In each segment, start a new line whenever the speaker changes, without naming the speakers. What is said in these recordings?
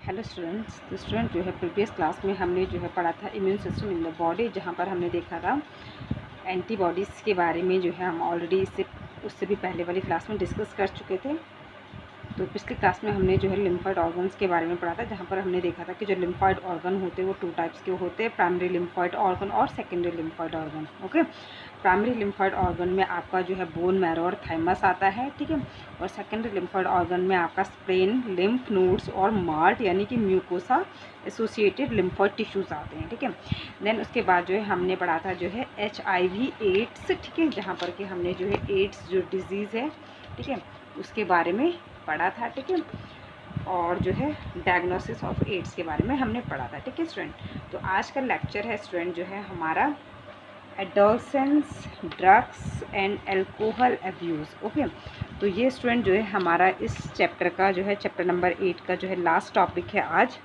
Hello students. तो student जो है प्रीवियस क्लास में हमने जो है पढ़ा था immune system in the body, जहाँ पर हमने देखा था एंटीबॉडीज़ के बारे में जो है हम ऑलरेडी उससे भी पहले वाली क्लास में डिस्कस कर चुके थे। तो पिछली क्लास में हमने जो है लिम्फॉइड ऑर्गन्स के बारे में पढ़ा था, जहाँ पर हमने देखा था कि जो लिम्फॉइड ऑर्गन होते हैं वो 2 टाइप्स के होते हैं, प्राइमरी लिम्फॉइड ऑर्गन और secondary lymphoid organ. Okay, primary lymphoid organ में आपका जो है बोन मैरो और थाइमस आता है, ठीक है। और सेकेंडरी लिम्फॉइड ऑर्गन में आपका स्प्लेन, लिम्फ नोड्स और मार्ट यानी कि म्यूकोसा एसोसिएटेड लिम्फॉइड टिश्यूज़ आते हैं, ठीक है। देन उसके बाद जो है हमने पढ़ा था जो है HIV एड्स, ठीक है, जहाँ पर कि हमने जो है एड्स जो डिज़ीज़ है, ठीक है, उसके बारे में पढ़ा था, ठीक है। और जो है डायग्नोसिस ऑफ एड्स के बारे में हमने पढ़ा था, ठीक है स्टूडेंट। तो आज का लेक्चर है स्टूडेंट जो है हमारा adolescence, drugs and alcohol abuse. Okay, तो ये स्टूडेंट जो है हमारा इस चैप्टर का जो है चैप्टर नंबर 8 का जो है लास्ट टॉपिक है आज,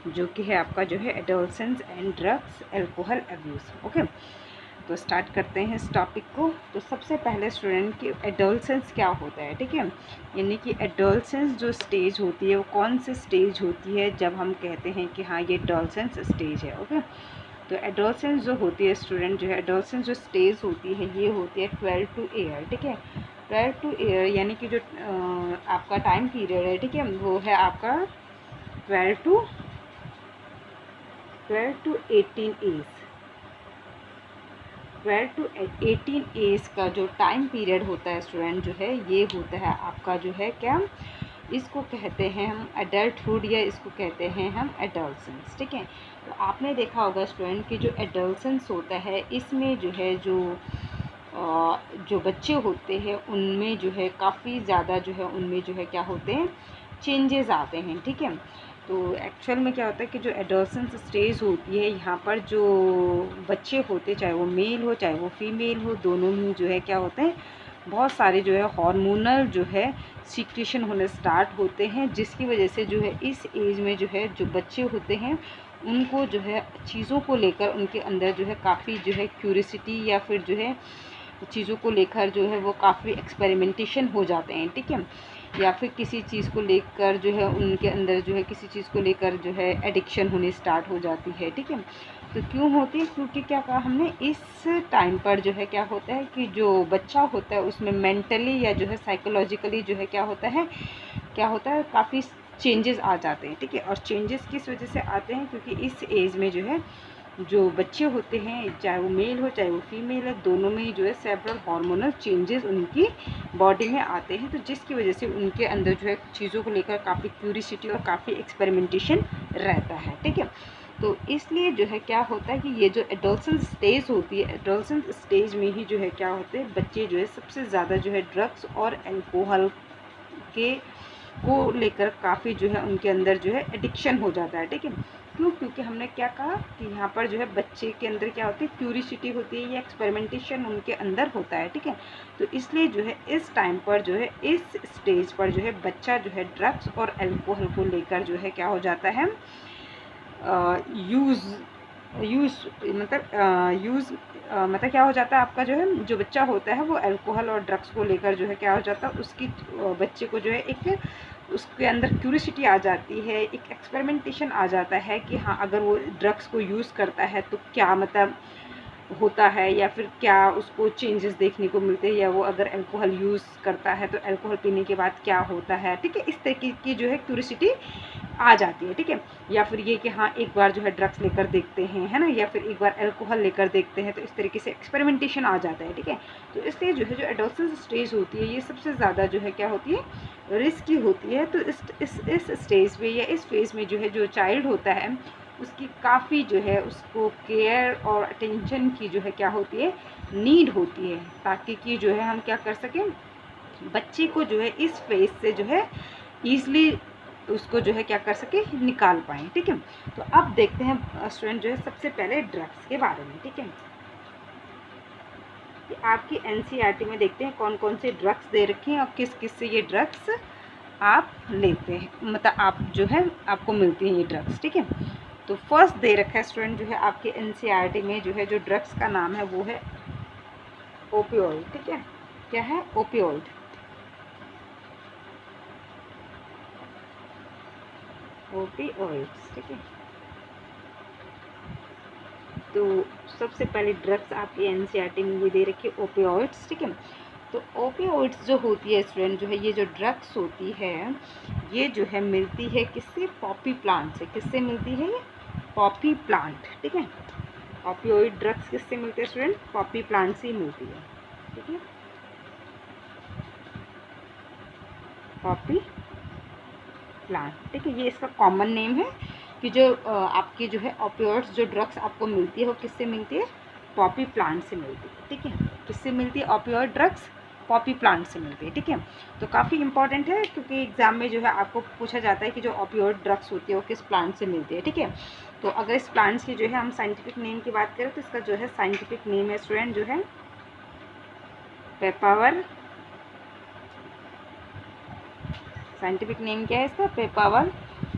जो कि है आपका जो है adolescence and drugs alcohol abuse. Okay, तो स्टार्ट करते हैं इस टॉपिक को। तो सबसे पहले स्टूडेंट की एडोलसेंस क्या होता है, ठीक है, यानी कि एडोलसेंस जो स्टेज होती है वो कौन सी स्टेज होती है जब हम कहते हैं कि हाँ ये एडोलसेंस स्टेज है। ओके, तो एडोलसेंस जो होती है स्टूडेंट जो है एडोलसेंस जो स्टेज होती है ये होती है 12 टू ईयर, ठीक है। 12 टू ईयर यानी कि जो आपका टाइम पीरियड है, ठीक है, वो है आपका 12 टू 18 एज। 12 टू 18 एज का जो टाइम पीरियड होता है स्टूडेंट जो है ये होता है आपका जो है क्या, इसको कहते हैं हम एडल्टहुड या इसको कहते हैं हम एडोलसेंस, ठीक है। तो आपने देखा होगा स्टूडेंट कि जो एडोलसेंस होता है इसमें जो है जो बच्चे होते हैं उनमें जो है काफ़ी ज़्यादा जो है उनमें जो है क्या होते हैं, चेंजेस आते हैं, ठीक है। तो एक्चुअल में क्या होता है कि जो एडोलसेंस स्टेज होती है यहाँ पर जो बच्चे होते, चाहे वो मेल हो चाहे वो फीमेल हो, दोनों ही जो है क्या होते हैं, बहुत सारे जो है हार्मोनल जो है सीक्रेशन होने स्टार्ट होते हैं, जिसकी वजह से जो है इस एज में जो है जो बच्चे होते हैं उनको जो है चीज़ों को लेकर उनके अंदर जो है काफ़ी जो है क्यूरियोसिटी या फिर जो है चीज़ों को लेकर जो है वो काफ़ी एक्सपेरिमेंटेशन हो जाते हैं, ठीक है। या फिर किसी चीज़ को लेकर जो है उनके अंदर जो है किसी चीज़ को लेकर जो है एडिक्शन होनी स्टार्ट हो जाती है, ठीक है। तो क्यों होती है, क्योंकि क्या कहा हमने इस टाइम पर जो है क्या होता है कि जो बच्चा होता है उसमें मेंटली या जो है साइकोलॉजिकली जो है क्या होता है काफ़ी चेंजेस आ जाते हैं, ठीक है। और चेंजेस किस वजह से आते हैं, क्योंकि इस एज में जो है जो बच्चे होते हैं चाहे वो मेल हो चाहे वो फीमेल है, दोनों में ही जो है सेवरल हार्मोनल चेंजेस उनकी बॉडी में आते हैं, तो जिसकी वजह से उनके अंदर जो है चीज़ों को लेकर काफ़ी क्यूरियोसिटी और काफ़ी एक्सपेरिमेंटेशन रहता है, ठीक है। तो इसलिए जो है क्या होता है कि ये जो एडोलसेंस स्टेज होती है, एडोलसेंस स्टेज में ही जो है क्या होते हैं बच्चे जो है सबसे ज़्यादा जो है ड्रग्स और अल्कोहल के को लेकर काफ़ी जो है उनके अंदर जो है एडिक्शन हो जाता है, ठीक है। क्यों, क्योंकि हमने क्या कहा कि यहाँ पर जो है बच्चे के अंदर क्या होती है, क्यूरियोसिटी होती है या एक्सपेरिमेंटेशन उनके अंदर होता है, ठीक है। तो इसलिए जो है इस टाइम पर जो है इस स्टेज पर जो है बच्चा जो है ड्रग्स और अल्कोहल को लेकर जो है क्या हो जाता है, यूज़ मतलब क्या हो जाता है आपका जो है जो बच्चा होता है वो अल्कोहल और ड्रग्स को लेकर जो है क्या हो जाता है उसकी बच्चे को जो है एक उसके अंदर क्यूरियोसिटी आ जाती है, एक एक्सपेरिमेंटेशन आ जाता है कि हाँ अगर वो ड्रग्स को यूज़ करता है तो क्या मतलब होता है, या फिर क्या उसको चेंजेस देखने को मिलते हैं, या वो अगर अल्कोहल यूज़ करता है तो अल्कोहल पीने के बाद क्या होता है, ठीक है। इस तरीके की जो है क्यूरियोसिटी आ जाती है, ठीक है। या फिर ये कि हाँ एक बार जो है ड्रग्स लेकर देखते हैं, है ना, या फिर एक बार अल्कोहल लेकर देखते हैं, तो इस तरीके से एक्सपेरिमेंटेशन आ जाता है, ठीक है। तो इसलिए जो है जो एडोलसेंस स्टेज होती है ये सबसे ज़्यादा जो है क्या होती है, रिस्की होती है। तो इस स्टेज पे या इस फेज़ में जो है जो चाइल्ड होता है उसकी काफ़ी जो है उसको केयर और अटेंशन की जो है क्या होती है, नीड होती है, ताकि कि जो है हम क्या कर सकें, बच्चे को जो है इस फेज़ से जो है ईज़िली उसको जो है क्या कर सके, निकाल पाएँ, ठीक है। तो अब देखते हैं स्टूडेंट जो है सबसे पहले ड्रग्स के बारे में, ठीक है। कि आपकी एनसीईआरटी में देखते हैं कौन कौन से ड्रग्स दे रखे हैं और किस किस से ये ड्रग्स आप लेते हैं, मतलब आप जो है आपको मिलती हैं ये ड्रग्स, ठीक है। तो फर्स्ट दे रखा है स्टूडेंट जो है आपके एनसीईआरटी में जो है जो ड्रग्स का नाम है वो है ओपियोइड, ठीक है। क्या है, ओपियोइड। ओपियोइड्स, ठीक है। तो सबसे पहले ड्रग्स आपकी एनसीईआरटी में ये दे रखी है ओपियोइड्स, ठीक है। तो ओपियोइड्स जो होती है स्टूडेंट, जो है ये जो ड्रग्स होती है ये जो है मिलती है किससे? पॉपी प्लांट से। किससे मिलती है ये? पॉपी प्लांट, ठीक है। ओपियोइड ड्रग्स किससे मिलते हैं स्टूडेंट? पॉपी प्लांट से ही मिलती है, ठीक है। पॉपी प्लांट, ठीक है। ये इसका कॉमन नेम है कि जो आपकी जो है ओपियोइड्स जो ड्रग्स आपको मिलती है वो किससे मिलती है? पॉपी प्लांट से मिलती है, ठीक है। किससे मिलती है ओपियोइड ड्रग्स? पॉपी प्लांट से मिलती है, ठीक है। तो काफ़ी इंपॉर्टेंट है क्योंकि एग्जाम में जो है आपको पूछा जाता है कि जो ओपियोइड ड्रग्स होती है वो किस प्लांट से मिलती है, ठीक है। तो अगर इस प्लांट्स की जो है हम साइंटिफिक नेम की बात करें तो इसका जो है साइंटिफिक नेम है स्टूडेंट जो है पेपावर। साइंटिफिक नेम क्या है इसका? पेपावर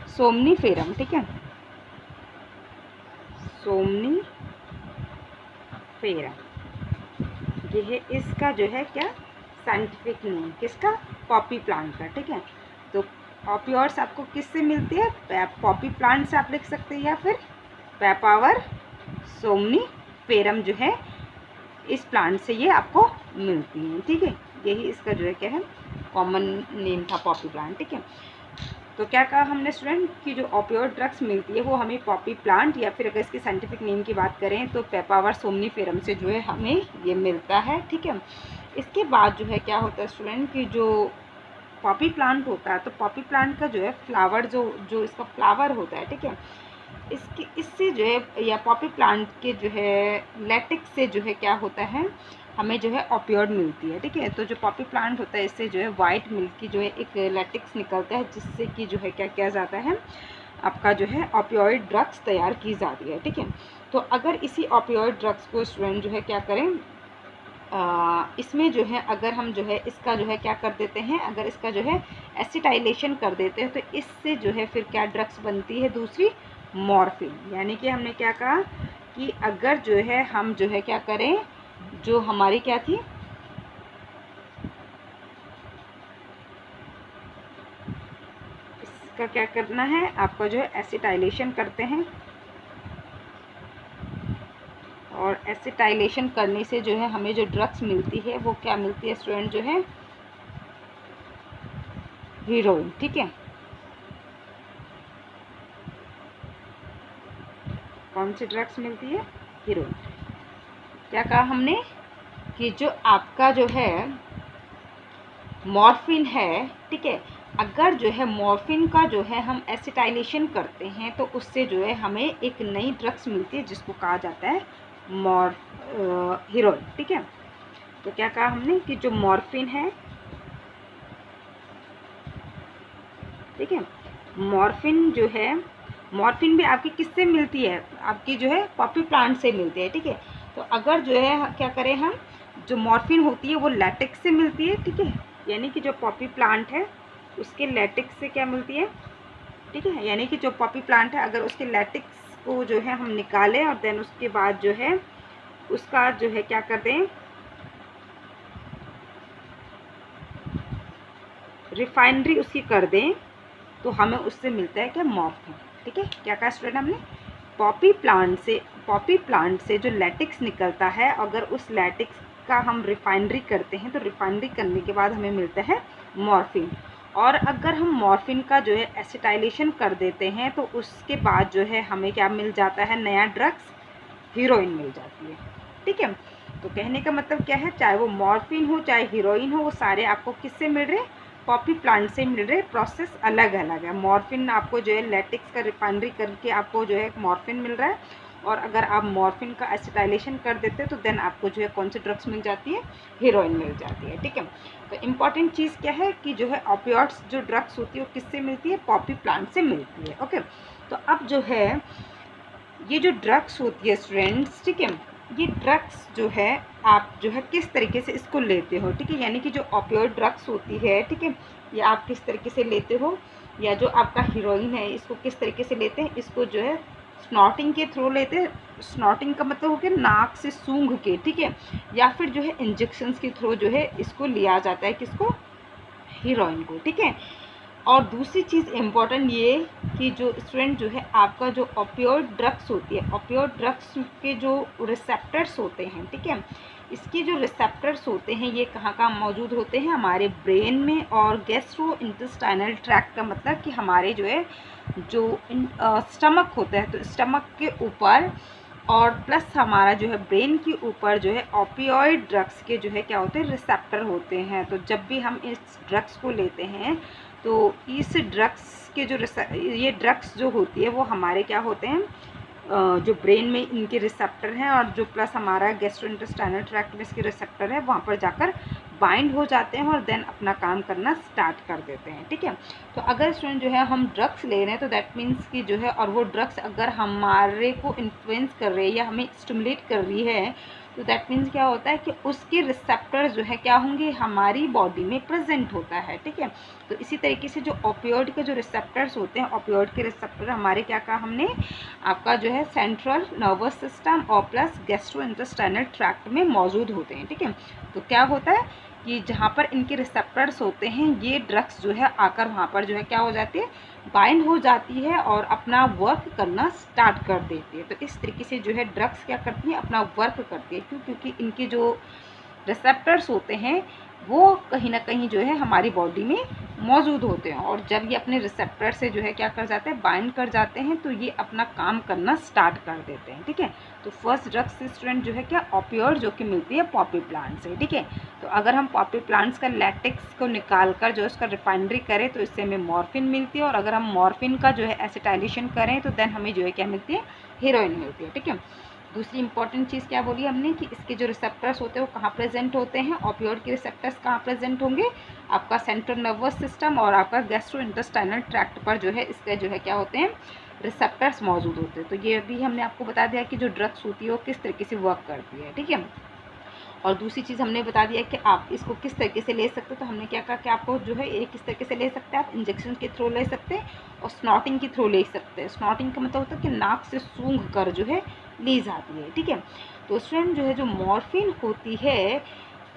सोमनीफेरम, ठीक है। सोमनीफेरम, ये है इसका जो है क्या? Scientific name. किसका? पॉपी प्लांट का, ठीक है। तो ओपियोइड्स आपको किससे मिलती है? पॉपी प्लांट से आप लिख सकते हैं या फिर पेपावर सोमनीफेरम जो है इस प्लांट से ये आपको मिलती हैं, ठीक है। यही इसका जो है क्या है? कॉमन नेम था पॉपी प्लांट, ठीक है। तो क्या कहा हमने स्टूडेंट कि जो ओपियोइड ड्रग्स मिलती है वो हमें पॉपी प्लांट या फिर अगर इसकी साइंटिफिक नेम की बात करें तो पेपावर सोमनीफेरम से जो है हमें ये मिलता है, ठीक है। इसके बाद जो है क्या होता है स्टूडेंट कि जो पॉपी प्लांट होता है तो पॉपी प्लांट का जो है फ्लावर जो इसका फ्लावर होता है, ठीक है, इससे जो है या पॉपी प्लांट के जो है लेटेक्स से जो है क्या होता है हमें जो है ओपियोइड मिलती है, ठीक है। तो जो पॉपी प्लांट होता है इससे जो है वाइट मिल्क की जो है एक लेटेक्स निकलता है जिससे कि जो है क्या किया जाता है आपका जो है ओपियोइड ड्रग्स तैयार की जाती है, ठीक है। तो अगर इसी ओपियोइड ड्रग्स को स्टूडेंट जो है क्या करें इसमें जो है अगर हम जो है इसका जो है क्या कर देते हैं, अगर इसका जो है एसिटाइलेशन कर देते हैं तो इससे जो है फिर क्या ड्रग्स बनती है? दूसरी मॉर्फिन। यानी कि हमने क्या कहा कि अगर जो है हम जो है क्या करें, जो हमारी क्या थी इसका क्या करना है आपका जो है एसिटाइलेशन करते हैं और एसिटाइलेशन करने से जो है हमें जो ड्रग्स मिलती है वो क्या मिलती है स्टूडेंट जो है हीरोइन, ठीक है। कौन सी ड्रग्स मिलती है? हीरोइन। क्या कहा हमने कि जो आपका जो है मॉर्फिन है, ठीक है, अगर जो है मॉर्फिन का जो है हम एसिटाइलेशन करते हैं तो उससे जो है हमें एक नई ड्रग्स मिलती है जिसको कहा जाता है हीरोइन, ठीक है। तो क्या कहा हमने कि जो मॉर्फिन है, ठीक है, मॉर्फिन जो है मॉर्फिन भी आपकी किससे मिलती है? आपकी जो है पॉपी प्लांट से मिलती है, ठीक है। तो अगर जो है क्या करें हम, जो मॉर्फिन होती है वो लैटेक्स से मिलती है, ठीक है। यानी कि जो पॉपी प्लांट है उसके लैटेक्स से क्या मिलती है, ठीक है। यानी कि जो पॉपी प्लांट है अगर उसके लैटेक्स को जो है हम निकालें और देन उसके बाद जो है उसका जो है क्या कर दें, रिफाइनरी उसकी कर दें तो हमें उससे मिलता है क्या? मॉर्फिन, ठीक है। क्या कहा स्टूडेंट हमने? पॉपी प्लांट से जो लैटेक्स निकलता है अगर उस लैटेक्स का हम रिफाइनरी करते हैं तो रिफाइनरी करने के बाद हमें मिलता है मॉर्फिन। और अगर हम मॉर्फिन का जो है एसिटाइलेशन कर देते हैं तो उसके बाद जो है हमें क्या मिल जाता है? नया ड्रग्स हीरोइन मिल जाती है, ठीक है। तो कहने का मतलब क्या है, चाहे वो मॉर्फिन हो चाहे हीरोइन हो वो सारे आपको किससे मिल रहे हैं? पॉपी प्लांट से मिल रहे। प्रोसेस अलग अलग है। मॉर्फिन आपको जो है लेटेक्स का रिफाइनरी करके आपको जो है मॉर्फिन मिल रहा है और अगर आप मॉर्फिन का एसिटाइलेशन कर देते हैं तो देन आपको जो है कौन सी ड्रग्स मिल जाती है? हीरोइन मिल जाती है, ठीक है। तो इम्पॉर्टेंट चीज़ क्या है कि जो है ओपियोइड्स जो ड्रग्स होती है वो किससे मिलती है? पॉपी प्लांट से मिलती है, ओके। तो अब जो है ये जो ड्रग्स होती है स्टूडेंट्स, ठीक है, ये ड्रग्स जो है आप जो है किस तरीके से इसको लेते हो, ठीक है। यानी कि जो ओपियोइड ड्रग्स होती है, ठीक है, ये आप किस तरीके से लेते हो या जो आपका हीरोइन है इसको किस तरीके से लेते हैं? इसको जो है स्नॉटिंग के थ्रू लेते हैं। स्नॉटिंग का मतलब हो गया नाक से सूंघ के, ठीक है, या फिर जो है इंजेक्शंस के थ्रू जो है इसको लिया जाता है, किसको? हीरोइन को, ठीक है। और दूसरी चीज़ इम्पॉर्टेंट ये कि जो स्टूडेंट जो है आपका जो ओपियोइड ड्रग्स होती है, ओपियोइड ड्रग्स के जो रिसेप्टर्स होते हैं, ठीक है, इसके जो रिसेप्टर्स होते हैं ये कहाँ कहाँ मौजूद होते हैं, हमारे ब्रेन में और गैस्ट्रो इंटेस्टाइनल ट्रैक्ट का मतलब कि हमारे जो है जो स्टमक होता है, तो स्टमक के ऊपर और प्लस हमारा जो है ब्रेन के ऊपर जो है ओपियोइड ड्रग्स के जो है क्या होते हैं, रिसेप्टर होते हैं। तो जब भी हम इस ड्रग्स को लेते हैं तो इस ड्रग्स के जो ये ड्रग्स जो होती है वो हमारे क्या होते हैं, जो ब्रेन में इनके रिसेप्टर हैं और जो प्लस हमारा गैस्ट्रोइंटेस्टाइनल ट्रैक्ट में इसके रिसेप्टर है वहाँ पर जाकर बाइंड हो जाते हैं और देन अपना काम करना स्टार्ट कर देते हैं, ठीक है। तो अगर स्टूडेंट जो है हम ड्रग्स ले रहे हैं तो दैट मीन्स कि जो है, और वो ड्रग्स अगर हमारे को इन्फ्लुएंस कर रही है या हमें स्टिमुलेट कर रही है, तो दैट मीन्स क्या होता है कि उसके रिसेप्टर्स जो है क्या होंगे, हमारी बॉडी में प्रेजेंट होता है, ठीक है। तो इसी तरीके से जो ओपियोइड के जो रिसेप्टर्स होते हैं, ओपियोइड के रिसेप्टर हमारे क्या कहा हमने, आपका जो है सेंट्रल नर्वस सिस्टम और प्लस गैस्ट्रोइंटेस्टाइनल ट्रैक्ट में मौजूद होते हैं, ठीक है। तो क्या होता है कि जहाँ पर इनके रिसेप्टर्स होते हैं ये ड्रग्स जो है आकर वहाँ पर जो है क्या हो जाती है, बाइंड हो जाती है और अपना वर्क करना स्टार्ट कर देती है। तो इस तरीके से जो है ड्रग्स क्या करती है, अपना वर्क करती है। क्यों? क्योंकि इनके जो रिसेप्टर्स होते हैं वो कहीं ना कहीं जो है हमारी बॉडी में मौजूद होते हैं और जब ये अपने रिसेप्टर से जो है क्या कर जाते हैं, बाइंड कर जाते हैं, तो ये अपना काम करना स्टार्ट कर देते हैं, ठीक है। तो फर्स्ट ड्रग्स स्टूडेंट जो है क्या, ओपियोइड, जो कि मिलती है पॉपी प्लांट से, ठीक है। तो अगर हम पॉपी प्लांट्स का लैटेक्स को निकाल कर जो उसका रिफाइनरी करें तो इससे हमें मॉर्फिन मिलती है, और अगर हम मॉर्फिन का जो है एसिटाइलेशन करें तो देन हमें जो है क्या मिलती है, हीरोइन मिलती है, ठीक है। दूसरी इंपॉर्टेंट चीज़ क्या बोली हमने कि इसके जो रिसेप्टर्स होते हैं वो कहाँ प्रेजेंट होते हैं, ओपियोइड के रिसेप्टर्स कहाँ प्रेजेंट होंगे, आपका सेंट्रल नर्वस सिस्टम और आपका गैस्ट्रोइंटेस्टाइनल ट्रैक्ट पर जो है इसके जो है क्या होते हैं, रिसेप्टर्स मौजूद होते हैं। तो ये भी हमने आपको बता दिया कि जो ड्रग्स होती है वो किस तरीके से वर्क करती है, ठीक है। और दूसरी चीज़ हमने बता दिया कि आप इसको किस तरीके से ले सकते हो। तो हमने क्या कहा कि आपको जो है एक किस तरीके से ले सकते हैं, आप इंजेक्शन के थ्रू ले सकते हैं और स्नॉटिंग के थ्रू ले सकते हैं। स्नॉटिंग का मतलब होता है कि नाक से सूंघ कर जो है ली जाती है, ठीक है। तो स्टूडेंट जो है जो मॉर्फिन होती है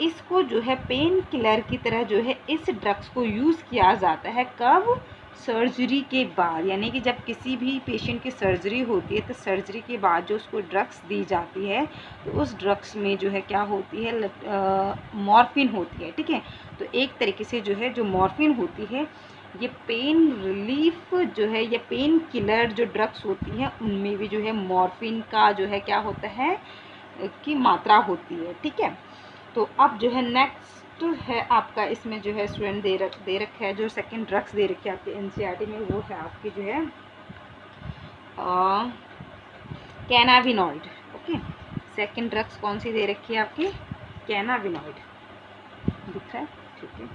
इसको जो है पेन किलर की तरह जो है इस ड्रग्स को यूज़ किया जाता है, कब, सर्जरी के बाद। यानी कि जब किसी भी पेशेंट की सर्जरी होती है तो सर्जरी के बाद जो उसको ड्रग्स दी जाती है तो उस ड्रग्स में जो है क्या होती है, मॉर्फिन होती है, ठीक है। तो एक तरीके से जो है जो मॉर्फिन होती है ये पेन रिलीफ जो है, ये पेन किलर जो ड्रग्स होती हैं उनमें भी जो है मॉर्फिन का जो है क्या होता है की मात्रा होती है, ठीक है। तो अब जो है नेक्स्ट है आपका, इसमें जो है स्टूडेंट दे रखा है, जो सेकंड ड्रग्स दे रखी है आपके एनसीईआरटी में, वो है आपकी जो है कैनाबिनॉइड, ओके। सेकंड ड्रग्स कौन सी दे रखी है आपकी, कैनाबिनॉइड, दिख रहा है, ठीक है,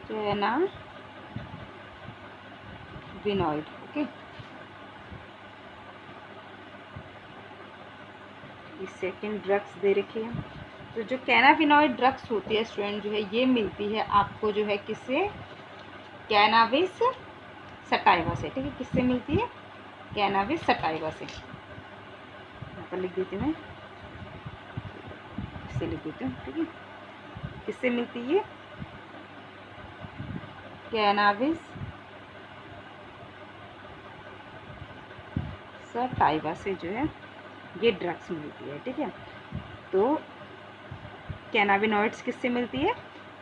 cannabinoid, okay. Second drugs they रखी है। तो जो कैनाबिनॉइड ड्रग्स होती है स्टूडेंट जो है ये मिलती है आपको जो है किससे, कैनाबिस सटाइवा से, ठीक है। किससे मिलती है, कैनाबिस सटाइवा से। यहाँ पर लिख देती हूँ मैं, इससे लिख देती हूँ, ठीक है। किससे मिलती है, कैनाबिस सटाइवा से जो है ये ड्रग्स मिलती है, ठीक है। तो कैनाबिनॉइड्स किससे मिलती है,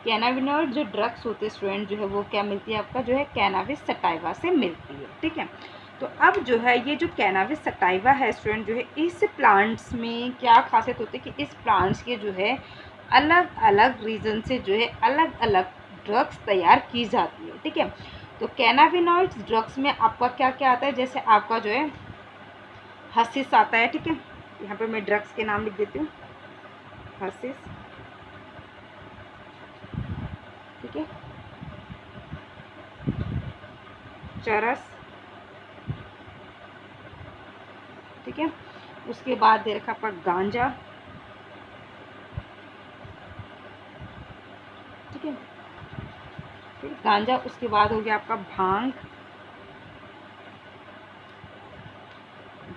कैनाबिनॉइड जो ड्रग्स होते हैं स्टूडेंट जो है वो क्या मिलती है आपका जो है कैनाबिस सटाइवा से मिलती है, ठीक है। तो अब जो है ये जो कैनाबिस सटाइवा है स्टूडेंट जो है इस प्लांट्स में क्या खासियत होती है कि इस प्लांट्स के जो है अलग अलग रीजन से जो है अलग अलग ड्रग्स तैयार की जाती है, ठीक है। तो कैनाबिनॉइड्स ड्रग्स में आपका क्या क्या आता है, जैसे आपका जो है हर्शिस आता है, ठीक है। यहाँ पे मैं ड्रग्स के नाम लिख देती हूँ, हर्शिस, ठीक है, चरस, ठीक है। उसके बाद दे रखा आपका गांजा, ठीक है, फिर गांजा। उसके बाद हो गया आपका भांग,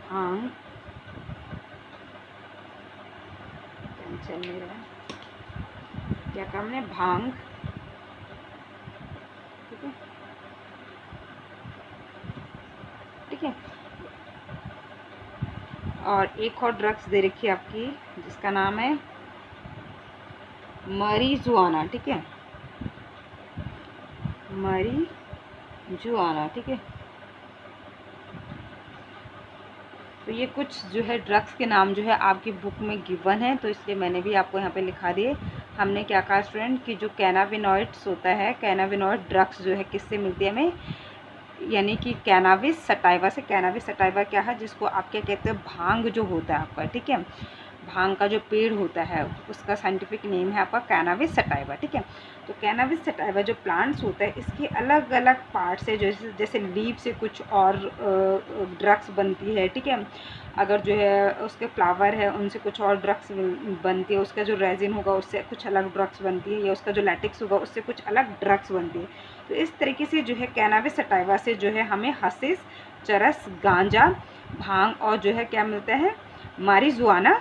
भांग टेंशन नहीं रहा, क्या काम है, भांग, है। और एक और ड्रग्स दे रखी है आपकी जिसका नाम है marijuana, ठीक है, marijuana, ठीक है। तो ये कुछ जो है ड्रग्स के नाम जो है आपकी बुक में गिवन है, तो इसलिए मैंने भी आपको यहाँ पे लिखा दिए। हमने क्या कहा स्टूडेंट कि जो कैनाबिनॉइड्स होता है, कैनाबिनॉइड ड्रग्स जो है किससे मिलती है हमें, यानी कि कैनाबिस सटाइवा से। कैनाबिस सटाइवा क्या है, जिसको आप क्या कहते हैं, भांग जो होता है आपका, ठीक है, भांग का जो पेड़ होता है उसका साइंटिफिक नेम है आपका कैनाबिस सटाइवा, ठीक है। तो कैनाबिस सटाइवा जो प्लांट्स होता है इसकी अलग अलग पार्ट से, जैसे लीव से कुछ और ड्रग्स बनती है, ठीक है। अगर जो है उसके फ्लावर है उनसे कुछ और ड्रग्स बनती है, उसका जो रेजिन होगा उससे कुछ अलग ड्रग्स बनती है, या उसका जो लैटेक्स होगा उससे कुछ अलग ड्रग्स बनती है। तो इस तरीके से जो है कैनाबिस सटाइवा से जो है हमें हशीश, चरस, गांजा, भांग और जो है क्या मिलता है, marijuana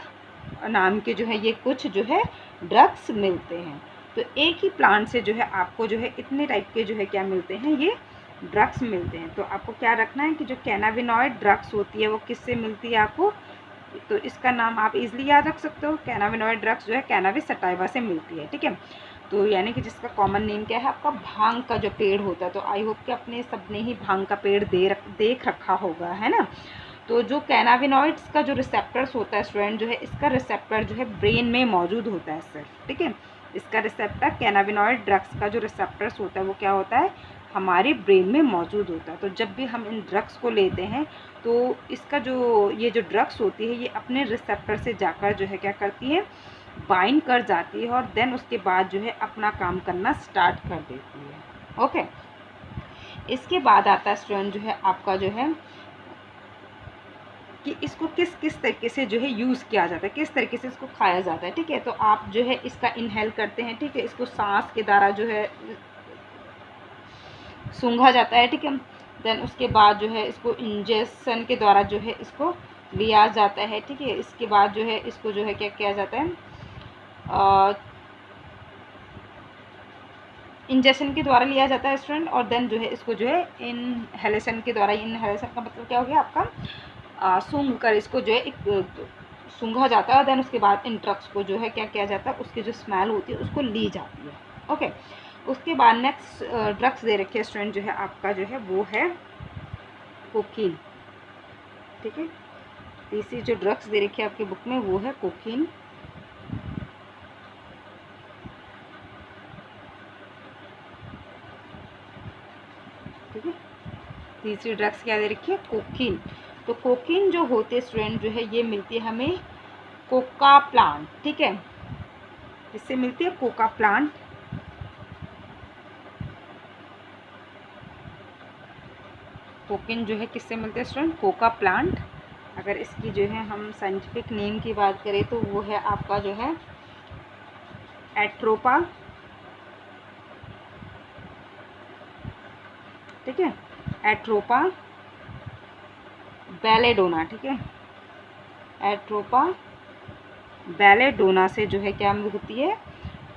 नाम के जो है ये कुछ जो है ड्रग्स मिलते हैं। तो एक ही प्लांट से जो है आपको जो है इतने टाइप के जो है क्या मिलते हैं, ये ड्रग्स मिलते हैं। तो आपको क्या रखना है कि जो कैनाबिनॉइड ड्रग्स होती है वो किससे मिलती है आपको, तो इसका नाम आप इजीली याद रख सकते हो, कैनाबिनॉइड ड्रग्स जो है कैनाबिस सटाइवा से मिलती है, ठीक है। तो यानी कि जिसका कॉमन नेम क्या है आपका, भांग का जो पेड़ होता है। तो आई होप कि अपने सबने ही भांग का पेड़ देख रखा होगा, है ना। तो जो कैनाबिनॉइड्स का जो रिसेप्टर्स होता है स्टूडेंट, जो है इसका रिसेप्टर जो है ब्रेन में मौजूद होता है सिर्फ, ठीक है। इसका रिसेप्टर, कैनाबिनॉइड ड्रग्स का जो रिसेप्टर्स होता है वो क्या होता है, हमारे ब्रेन में मौजूद होता है। तो जब भी हम इन ड्रग्स को लेते हैं तो इसका जो ये जो ड्रग्स होती है ये अपने रिसेप्टर से जाकर जो है क्या करती है, बाइंड कर जाती है, और देन उसके बाद जो है अपना काम करना स्टार्ट कर देती है। ओके, इसके बाद आता है स्टूडेंट जो है आपका जो है कि इसको किस किस तरीके से जो है यूज़ किया जाता है, किस तरीके से इसको खाया जाता है, ठीक है। तो आप जो है इसका इनहेल करते हैं, ठीक है, इसको सांस के द्वारा जो है सूंघा जाता है, ठीक है। देन उसके बाद जो है इसको इंजेक्शन के द्वारा जो है इसको लिया जाता है, ठीक है। इसके बाद जो है इसको जो है क्या किया जाता है, इंजेक्शन के द्वारा लिया जाता है स्टूडेंट, और देन जो है इसको जो है इनहेलेशन के द्वारा, इनहेलेशन का मतलब क्या हो गया आपका, सूंघ कर इसको जो है एक सूंघा जाता है। देन उसके बाद इन ड्रग्स को जो है क्या किया जाता है, उसकी जो स्मेल होती है उसको ली जाती है। ओके, उसके बाद नेक्स्ट ड्रग्स दे रखे स्टूडेंट जो है आपका जो है वो है कोकीन, ठीक है। तीसरी जो ड्रग्स दे रखी है आपकी बुक में वो है कोकीन, ठीक है। तीसरी ड्रग्स क्या दे रखी है, कोकीन। तो कोकीन जो होते हैं स्टूडेंट जो है ये मिलती है हमें कोका प्लांट, ठीक है। इससे मिलती है कोका प्लांट, कोकीन जो है किससे मिलते हैं स्टूडेंट, कोका प्लांट। अगर इसकी जो है हम साइंटिफिक नेम की बात करें तो वो है आपका जो है एट्रोपा, ठीक है, एट्रोपा बेलेडोना, ठीक है। एट्रोपा बेलेडोना से जो है क्या होती है,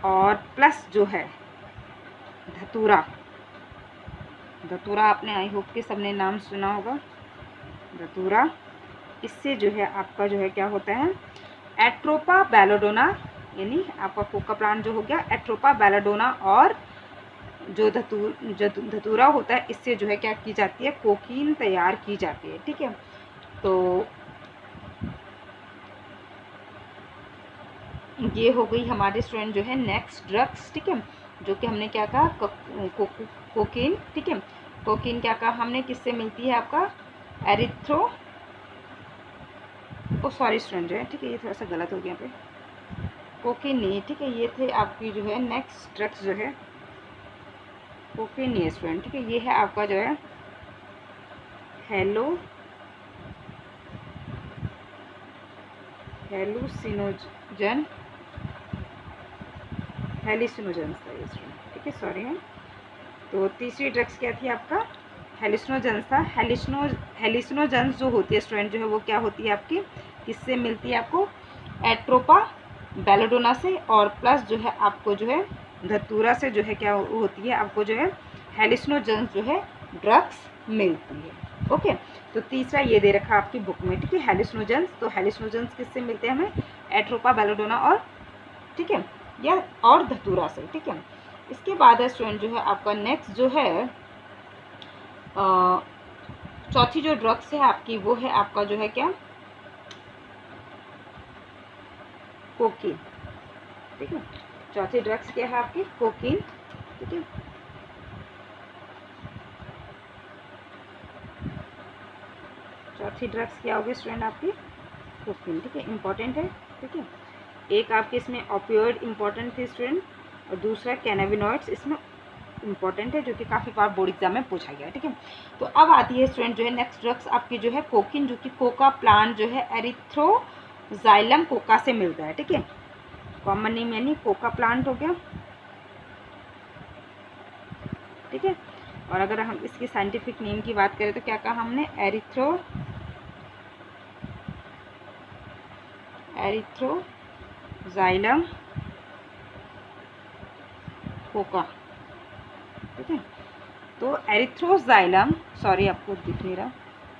और प्लस जो है धतूरा, धतूरा आपने आई होप कि सबने नाम सुना होगा, धतूरा। इससे जो है आपका जो है क्या होता है, एट्रोपा बेलेडोना, यानी आपका कोका प्लांट जो हो गया एट्रोपा बेलेडोना, और जो धतूरा होता है इससे जो है क्या की जाती है, कोकीन तैयार की जाती है, ठीक है। तो ये हो गई हमारे स्टूडेंट जो है नेक्स्ट ड्रग्स, ठीक है, जो कि हमने क्या कहा, कोकीन, ठीक है। कोकीन क्या कहा हमने, किससे मिलती है आपका, एरिथ्रो, ओ सॉरी स्टूडेंट जो है, ठीक है, ये थोड़ा सा गलत हो गया पे, कोकीन नहीं, ठीक है। ये थे आपकी जो है नेक्स्ट ड्रग्स जो है, कोकीन नहीं है स्टूडेंट, ठीक है। ये है आपका जो है हेलुसिनोजन, हेलिसिनोजेंस था ये स्टूडेंट, ठीक है, सॉरी है। तो तीसरी ड्रग्स क्या थी आपका, हेलिसिनोजेंस था। हेलिसिनोजेंस जो होती है स्टूडेंट जो है वो क्या होती है आपकी, किससे मिलती है आपको, एट्रोपा बेलेडोना से, और प्लस जो है आपको जो है धतूरा से जो है क्या होती है आपको जो है हेलिसिनोजेंस जो है ड्रग्स मिलती है। ओके, तो तीसरा ये दे रखा आपकी बुक में, ठीक है, हेलुसिनोजेंस। तो हेलुसिनोजेंस किससे मिलते हैं हमें? एट्रोपा, बेलाडोना और, ठीक है, या और धतूरा से, ठीक है। इसके बाद है स्टूडेंट जो है आपका नेक्स्ट जो है चौथी जो ड्रग्स है आपकी, वो है आपका जो है क्या, कोकीन, ठीक है। चौथी ड्रग्स क्या है आपकी? कोकीन, ठीक है। चौथी ड्रग्स क्या होगी स्टूडेंट आपकी? कोकीन, ठीक है, इंपॉर्टेंट है, ठीक है। एक आपके इसमें ऑपियोइड इंपॉर्टेंट थे स्टूडेंट, और दूसरा कैनाबिनॉइड्स इसमें इंपॉर्टेंट है, जो कि काफ़ी बार बोर्ड एग्जाम में पूछा गया है, ठीक है। तो अब आती है स्टूडेंट जो है नेक्स्ट ड्रग्स आपकी जो है कोकीन, जो कि कोका प्लांट जो है एरिथ्रोजाइलम कोका से मिलता है, ठीक है। कॉमन नेम यानी कोका प्लांट हो गया, ठीक है। और अगर हम इसकी साइंटिफिक नेम की बात करें तो क्या कहा हमने? एरिथ्रोजाइलम कोका, ठीक है। तो एरिथ्रोजाइलम, सॉरी आपको दिख नहीं रहा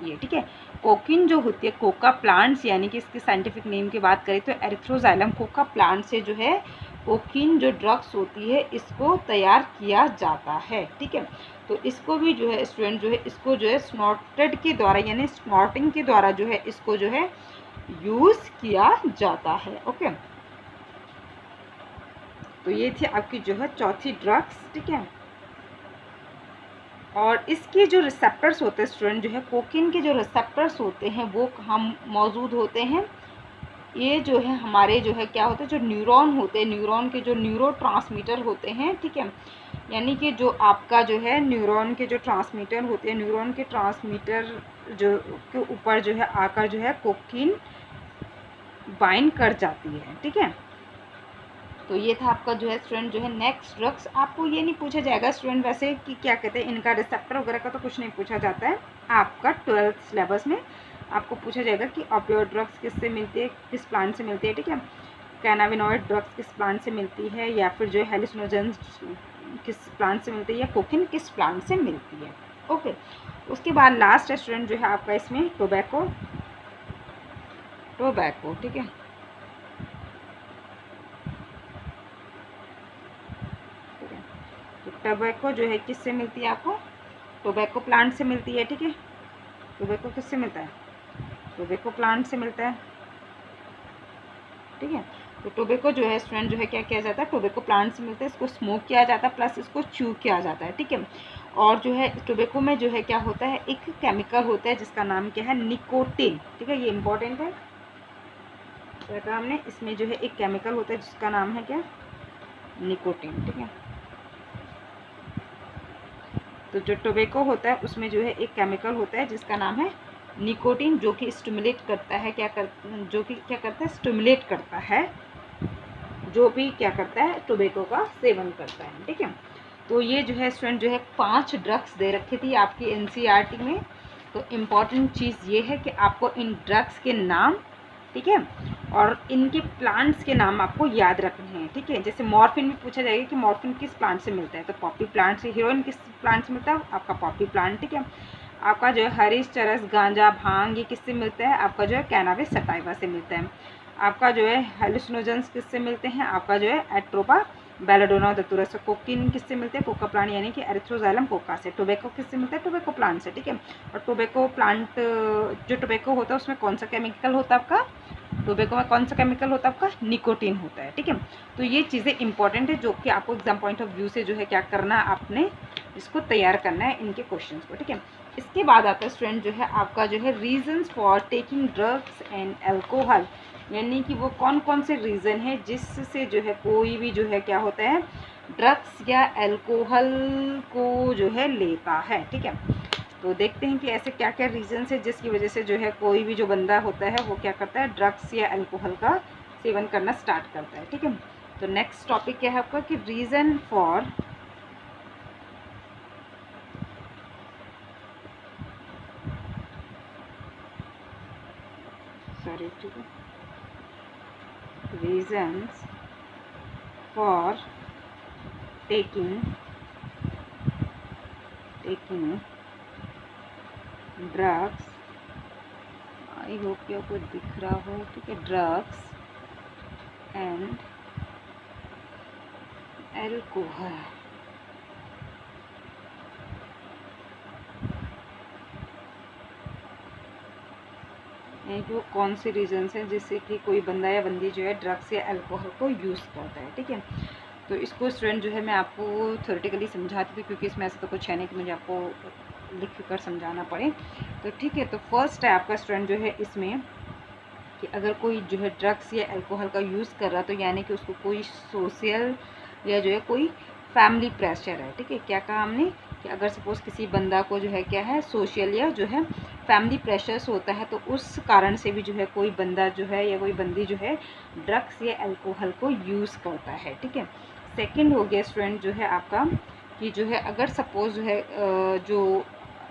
ये, ठीक है। कोकीन जो होती है कोका प्लांट्स, यानी कि इसकी साइंटिफिक नेम की बात करें तो एरिथ्रोजाइलम कोका प्लांट से जो है कोकीन जो ड्रग्स होती है इसको तैयार किया जाता है, ठीक है। तो इसको भी जो है स्टूडेंट जो है इसको जो है स्नॉटेड के द्वारा यानी स्नॉटिंग के द्वारा जो है इसको जो है यूज़ किया जाता है। ओके, तो ये थी आपकी जो है चौथी ड्रग्स, ठीक है। और इसके जो रिसेप्टर्स होते हैं स्टूडेंट जो है कोकीन के जो रिसेप्टर्स होते हैं वो हम मौजूद होते हैं, ये जो है हमारे जो है क्या होता है, जो न्यूरॉन होते हैं, न्यूरॉन के जो न्यूरोट्रांसमीटर होते हैं, ठीक है। यानी कि जो आपका जो है न्यूरॉन के जो ट्रांसमीटर होते हैं, न्यूरॉन के ट्रांसमीटर जो के ऊपर जो है आकर जो है कोकीन बाइंड कर जाती है, ठीक है। तो ये था आपका जो है स्टूडेंट जो है नेक्स्ट ड्रग्स। आपको ये नहीं पूछा जाएगा स्टूडेंट वैसे कि क्या कहते हैं इनका रिसेप्टर वगैरह का, तो कुछ नहीं पूछा जाता है आपका 12th सिलेबस में। आपको पूछा जाएगा कि ऑपियोइड ड्रग्स किससे मिलती है, किस प्लांट से मिलती है, ठीक है। कैनाबिनॉइड ड्रग्स किस प्लांट से मिलती है, या फिर जो है हेलुसिनोजेंस किस प्लांट से मिलती है, या कोकीन किस प्लांट से मिलती है। ओके, उसके बाद लास्ट स्टूडेंट जो है आपका इसमें टोबैको, ठीक है। टोबैको जो है किससे मिलती है आपको? टोबैको प्लांट से मिलती है, ठीक है। टोबैको किससे मिलता है? टोबैको प्लांट से मिलता है, ठीक है। तो टोबैको जो है स्टूडेंट जो है क्या किया जाता है, टोबैको प्लांट से मिलता है, इसको स्मोक किया जाता है प्लस इसको च्यू किया जाता है, ठीक है। और जो है टोबैको में जो है क्या होता है, एक केमिकल होता है जिसका नाम क्या है, निकोटिन, ठीक है। ये इंपॉर्टेंट है, क्या कहा हमने, इसमें जो है एक केमिकल होता है जिसका नाम है क्या, निकोटिन, ठीक है। तो जो टोबैको होता है उसमें जो है एक केमिकल होता है जिसका नाम है निकोटिन, जो कि स्टिमुलेट करता है जो कि क्या करता है, स्टिमुलेट करता है, जो भी क्या करता है टोबैको का सेवन करता है, ठीक है। तो ये जो है स्टूडेंट जो है 5 ड्रग्स दे रखी थी आपकी एनसीईआरटी में। तो इम्पॉर्टेंट चीज़ ये है कि आपको इन ड्रग्स के नाम, ठीक है, और इनके प्लांट्स के नाम आपको याद रखने हैं, ठीक है। जैसे मॉर्फिन भी पूछा जाएगा कि मॉर्फिन किस प्लांट से मिलता है, तो पॉपी प्लांट से। हीरोइन किस प्लांट से मिलता है, आपका पॉपी प्लांट, ठीक है। आपका जो है हरीश, चरस, गांजा, भांग, ये किससे मिलता है, आपका जो है कैनाबिस सटाइवा से मिलता है। आपका जो है हेलुसिनोजेंस किससे मिलते हैं, आपका जो है एट्रोपा, बेलाडोना, धतूरा से। कोकीन किससे मिलते हैं, कोका प्लांट यानी कि एरिथ्रोजाइलम कोका से। टोबैको किससे मिलता है, टोबैको प्लांट से, ठीक है। और टोबैको प्लांट जो टोबैको होता है उसमें कौन सा केमिकल होता है आपका, टोबैको में कौन सा केमिकल होता है आपका, निकोटिन होता है, ठीक है। तो ये चीज़ें इंपॉर्टेंट है जो कि आपको एग्जाम पॉइंट ऑफ व्यू से जो है क्या करना है, आपने इसको तैयार करना है इनके क्वेश्चंस को, ठीक है। इसके बाद आता है स्टूडेंट जो है आपका जो है reasons for taking drugs and alcohol, यानी कि वो कौन कौन से रीज़न है जिससे जो है कोई भी जो है क्या होता है ड्रग्स या अल्कोहल को जो है लेता है, ठीक है। तो देखते हैं कि ऐसे क्या क्या रीजंस है जिसकी वजह से जो है कोई भी जो बंदा होता है वो क्या करता है, ड्रग्स या अल्कोहल का सेवन करना स्टार्ट करता है, ठीक है। तो नेक्स्ट टॉपिक क्या है आपका कि reason for reasons for taking drugs, I hope कि आपको दिख रहा हो, ठीक है, ड्रग्स एंड एल्कोहल। वो कौन से रीजंस हैं जिससे कि कोई बंदा या बंदी जो है ड्रग्स या अल्कोहल को यूज़ करता है, ठीक है। तो इसको स्टूडेंट जो है मैं आपको थ्योरेटिकली समझाती थी, क्योंकि इसमें ऐसा तो कुछ है नहीं कि मुझे आपको लिख कर समझाना पड़े। तो ठीक है, तो फर्स्ट है आपका स्टूडेंट जो है इसमें कि अगर कोई जो है ड्रग्स या अल्कोहल का यूज़ कर रहा, तो यानी कि उसको कोई सोशल या जो है कोई फैमिली प्रेशर है, ठीक है। क्या कहा हमने कि अगर सपोज़ किसी बंदा को जो है क्या है सोशल या जो है फैमिली प्रेशर्स होता है, तो उस कारण से भी जो है कोई बंदा जो है या कोई बंदी जो है ड्रग्स या अल्कोहल को यूज़ करता है, ठीक है। सेकंड हो गया स्टूडेंट जो है आपका कि जो है अगर सपोज़ जो है जो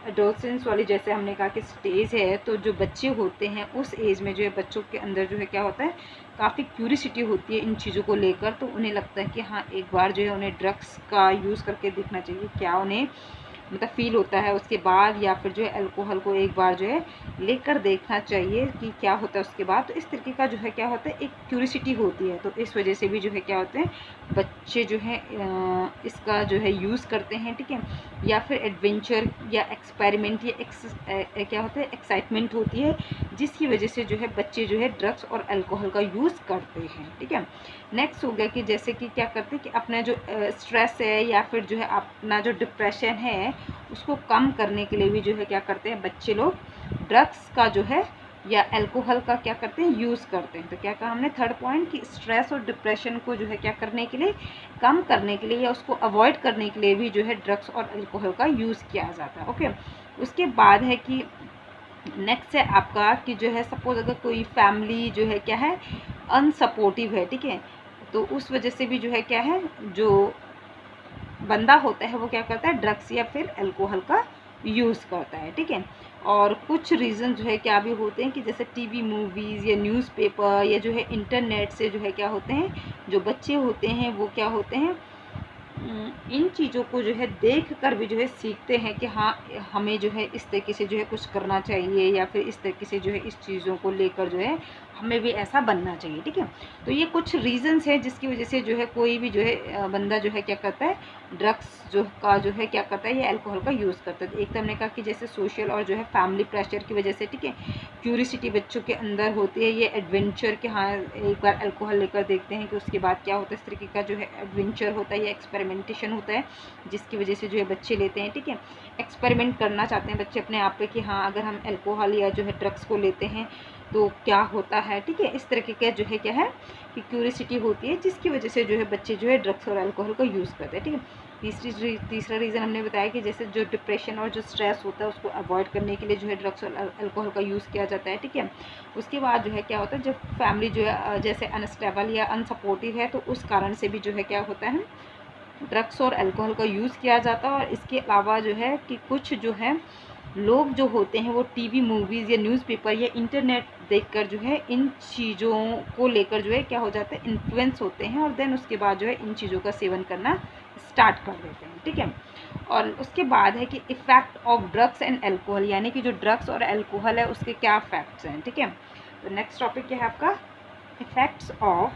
एडोलसेंस वाली, जैसे हमने कहा कि स्टेज है, तो जो बच्चे होते हैं उस एज में जो है बच्चों के अंदर जो है क्या होता है, काफ़ी क्यूरिसिटी होती है इन चीज़ों को लेकर। तो उन्हें लगता है कि हाँ एक बार जो है उन्हें ड्रग्स का यूज़ करके देखना चाहिए, क्या उन्हें मतलब फ़ील होता है उसके बाद, या फिर जो है अल्कोहल को एक बार जो है लेकर देखना चाहिए कि क्या होता है उसके बाद। तो इस तरीके का जो है क्या होता है, एक क्यूरिसिटी होती है। तो इस वजह से भी जो है क्या होते हैं बच्चे जो है इसका जो है यूज़ करते हैं, ठीक है। या फिर एडवेंचर या एक्सपेरिमेंट या क्या होता है एक्साइटमेंट होती है, जिसकी वजह से जो है बच्चे जो है ड्रग्स और अल्कोहल का यूज़ करते हैं, ठीक है। नेक्स्ट हो गया कि जैसे कि क्या करते हैं कि अपना जो स्ट्रेस है या फिर जो है अपना जो डिप्रेशन है उसको कम करने के लिए भी जो है क्या करते हैं बच्चे लोग ड्रग्स का जो है या अल्कोहल का क्या करते हैं यूज़ करते हैं। तो क्या कहा हमने थर्ड पॉइंट कि स्ट्रेस और डिप्रेशन को जो है क्या करने के लिए, कम करने के लिए या उसको अवॉइड करने के लिए भी जो है ड्रग्स और अल्कोहल का यूज़ किया जाता है, ओके। उसके बाद है कि नेक्स्ट है आपका कि जो है सपोज अगर कोई फैमिली जो है क्या है अनसपोर्टिव है, ठीक है, तो उस वजह से भी जो है क्या है जो बंदा होता है वो क्या करता है ड्रग्स या फिर अल्कोहल का यूज़ करता है, ठीक है। और कुछ रीज़न जो है क्या भी होते हैं कि जैसे टीवी, मूवीज़ या न्यूज़पेपर या जो है इंटरनेट से जो है क्या होते हैं जो बच्चे होते हैं वो क्या होते हैं इन चीज़ों को जो है देख कर भी जो है सीखते हैं कि हाँ हमें जो है इस तरीके से जो है कुछ करना चाहिए, या फिर इस तरीके से जो है इस चीज़ों को लेकर जो है हमें भी ऐसा बनना चाहिए, ठीक है। तो ये कुछ रीज़न्स हैं जिसकी वजह से जो है कोई भी जो है बंदा जो है क्या करता है ड्रग्स जो है क्या करता है ये अल्कोहल का यूज़ करता है। तो एक तो हमने कहा कि जैसे सोशल और जो है फैमिली प्रेशर की वजह से, ठीक है, क्यूरिसिटी बच्चों के अंदर होती है, ये एडवेंचर कि हाँ एक बार अल्कोहल लेकर देखते हैं कि उसके बाद क्या होता है, इस तरीके का जो है एडवेंचर होता है या एक्सपेरिमेंटेशन होता है जिसकी वजह से जो है बच्चे लेते हैं, ठीक है। एक्सपेरिमेंट करना चाहते हैं बच्चे अपने आप पे कि हाँ अगर हम अल्कोहल या जो है ड्रग्स को लेते हैं तो क्या होता है, ठीक है। इस तरीके का जो है क्या है कि क्यूरिसिटी होती है जिसकी वजह से जो है बच्चे जो है ड्रग्स और अल्कोहल का यूज़ करते हैं, ठीक है। तीसरा रीज़न हमने बताया कि जैसे जो डिप्रेशन और जो स्ट्रेस होता है उसको अवॉइड करने के लिए जो है ड्रग्स और अल्कोहल का यूज़ किया जाता है, ठीक है। उसके बाद जो है क्या होता है जब फैमिली जो है जैसे अनस्टेबल या अनसपोर्टिव है तो उस कारण से भी जो है क्या होता है ड्रग्स और अल्कोहल का यूज़ किया जाता है। और इसके अलावा जो है कि कुछ जो है लोग जो होते हैं वो टीवी, मूवीज़ या न्यूज़पेपर या इंटरनेट देखकर जो है इन चीज़ों को लेकर जो है क्या हो जाता है इन्फ्लुएंस होते हैं, और देन उसके बाद जो है इन चीज़ों का सेवन करना स्टार्ट कर देते हैं, ठीक है। और उसके बाद है कि effect of drugs and alcohol, यानी कि जो ड्रग्स और अल्कोहल है उसके क्या इफ़ेक्ट्स हैं, ठीक है। तो नेक्स्ट टॉपिक क्या है आपका effects of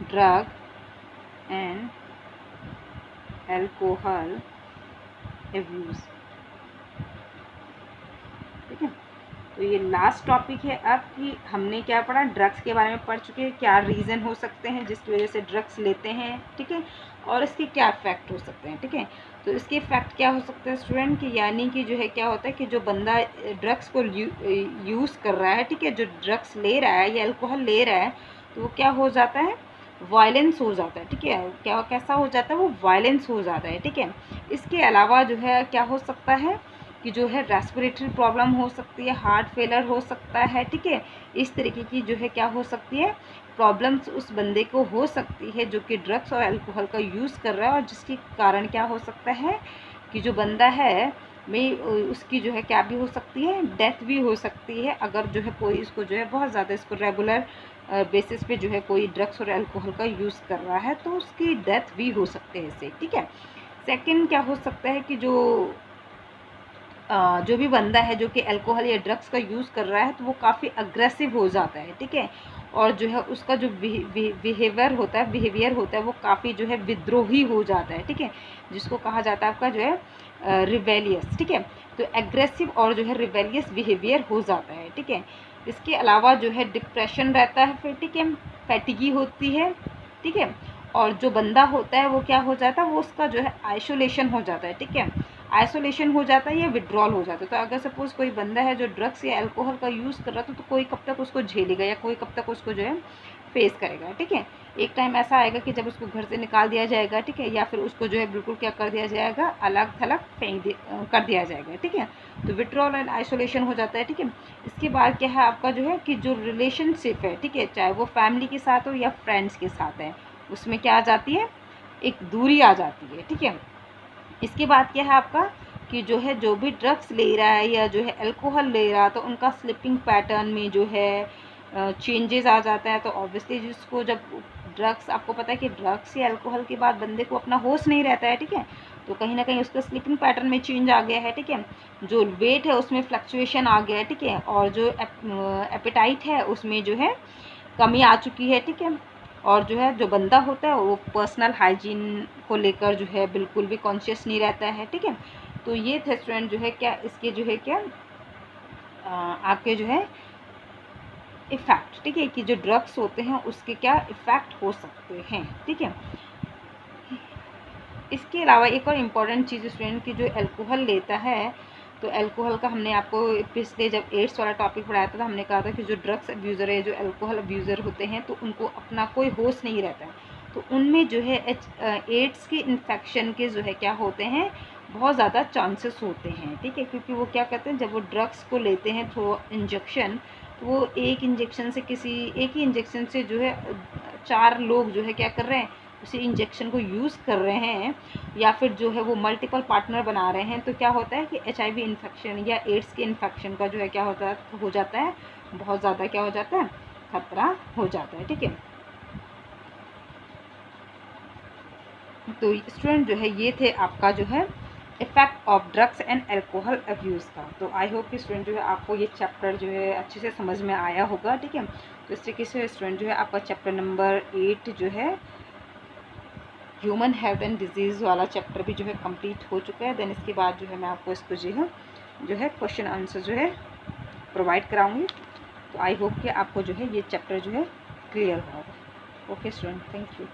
drug and alcohol abuse, ठीक है। तो ये लास्ट टॉपिक है अब कि हमने क्या पढ़ा, ड्रग्स के बारे में पढ़ चुके हैं, क्या रीज़न हो सकते हैं जिसकी वजह से ड्रग्स लेते हैं, ठीक है, और इसके क्या इफ़ेक्ट हो सकते हैं, ठीक है। तो इसके इफ़ेक्ट क्या हो सकते हैं स्टूडेंट कि यानी कि जो है क्या होता है कि जो बंदा ड्रग्स को यूज़ कर रहा है, ठीक है, जो ड्रग्स ले रहा है या अल्कोहल ले रहा है तो वो क्या हो जाता है वायलेंस हो जाता है, ठीक है। क्या कैसा हो जाता है वो वायलेंस हो जाता है, ठीक है। इसके अलावा जो है क्या हो सकता है कि जो है रेस्पिरेटरी प्रॉब्लम हो सकती है, हार्ट फेलर हो सकता है, ठीक है। इस तरीके की जो है क्या हो सकती है प्रॉब्लम्स उस बंदे को हो सकती है जो कि ड्रग्स और अल्कोहल का यूज़ कर रहा है, और जिसके कारण क्या हो सकता है कि जो बंदा है में उसकी जो है क्या भी हो सकती है डेथ भी हो सकती है, अगर जो है कोई इसको जो है बहुत ज़्यादा इसको रेगुलर बेसिस पे जो है कोई ड्रग्स और अल्कोहल का यूज़ कर रहा है तो उसकी डेथ भी हो सकते हैं इससे, ठीक है। सेकंड क्या हो सकता है कि जो भी बंदा है जो कि अल्कोहल या ड्रग्स का यूज़ कर रहा है तो वो काफ़ी अग्रेसिव हो जाता है, ठीक है। और जो है उसका जो बिहेवियर होता है वो काफ़ी जो है विद्रोही हो जाता है, ठीक है, जिसको कहा जाता है आपका जो है रिबेलियस, ठीक है। तो एग्रेसिव और जो है रिबेलियस बिहेवियर हो जाता है, ठीक है। इसके अलावा जो है डिप्रेशन रहता है फिर, ठीक है, फैटिगी होती है, ठीक है। और जो बंदा होता है वो क्या हो जाता है, वो उसका जो है आइसोलेशन हो जाता है, ठीक है। आइसोलेशन हो जाता है या विड्रॉल हो जाता है। तो अगर सपोज़ कोई बंदा है जो ड्रग्स या अल्कोहल का यूज़ कर रहा था तो कोई कब तक उसको झेलेगा या कोई कब तक उसको जो है फेस करेगा, ठीक है। एक टाइम ऐसा आएगा कि जब उसको घर से निकाल दिया जाएगा, ठीक है, या फिर उसको जो है बिल्कुल क्या कर दिया जाएगा, अलग थलग कर दिया जाएगा, ठीक है। तो विड्रॉल एंड आइसोलेशन हो जाता है, ठीक है। इसके बाद क्या है आपका जो है कि जो रिलेशनशिप है, ठीक है, चाहे वो फैमिली के साथ हो या फ्रेंड्स के साथ है, उसमें क्या आ जाती है, एक दूरी आ जाती है, ठीक है। इसके बाद क्या है आपका कि जो है जो भी ड्रग्स ले रहा है या जो है अल्कोहल ले रहा है तो उनका स्लीपिंग पैटर्न में जो है चेंजेस आ जाता है। तो ऑब्वियसली जिसको जब ड्रग्स, आपको पता है कि ड्रग्स या अल्कोहल के बाद बंदे को अपना होश नहीं रहता है, ठीक है। तो कहीं ना कहीं उसका स्लीपिंग पैटर्न में चेंज आ गया है, ठीक है। जो वेट है उसमें फ्लक्चुएशन आ गया है, ठीक है। और जो एपेटाइट है उसमें जो है कमी आ चुकी है, ठीक है। और जो है जो बंदा होता है वो पर्सनल हाइजीन को लेकर जो है बिल्कुल भी कॉन्शियस नहीं रहता है, ठीक है। तो ये थे स्टूडेंट जो है क्या इसके जो है क्या आपके जो है इफ़ेक्ट, ठीक है, कि जो ड्रग्स होते हैं उसके क्या इफ़ेक्ट हो सकते हैं, ठीक है। इसके अलावा एक और इम्पॉर्टेंट चीज़ स्टूडेंट की जो अल्कोहल लेता है तो अल्कोहल का हमने आपको पिछले जब एड्स वाला टॉपिक पढ़ाया था तो हमने कहा था कि जो ड्रग्स अब्यूज़र है, जो अल्कोहल अब्यूज़र होते हैं तो उनको अपना कोई होश नहीं रहता है। तो उनमें जो है एड्स के इन्फेक्शन के जो है क्या होते हैं, बहुत ज़्यादा चांसेस होते हैं, ठीक है। क्योंकि वो क्या कहते हैं जब वो ड्रग्स को लेते हैं थ्रू इंजेक्शन, तो वो एक ही इंजेक्शन से जो है 4 लोग जो है क्या कर रहे हैं, उसी इंजेक्शन को यूज़ कर रहे हैं या फिर जो है वो मल्टीपल पार्टनर बना रहे हैं। तो क्या होता है कि HIV इन्फेक्शन या एड्स के इन्फेक्शन का जो है क्या हो जाता है, बहुत ज़्यादा क्या हो जाता है, खतरा हो जाता है, ठीक है। तो स्टूडेंट जो है ये थे आपका जो है effect of drugs and alcohol abuse का। तो आई होप कि स्टूडेंट जो है आपको ये चैप्टर जो है अच्छे से समझ में आया होगा, ठीक है। तो इस तरीके से स्टूडेंट जो है आपका चैप्टर नंबर 8 जो है ह्यूमन हेल्थ एंड डिजीज़ वाला चैप्टर भी जो है कंप्लीट हो चुका है। देन इसके बाद जो है मैं आपको इसको जो है क्वेश्चन आंसर जो है प्रोवाइड कराऊंगी। तो आई होप कि आपको जो है ये चैप्टर जो है क्लियर होगा। Okay student, thank you.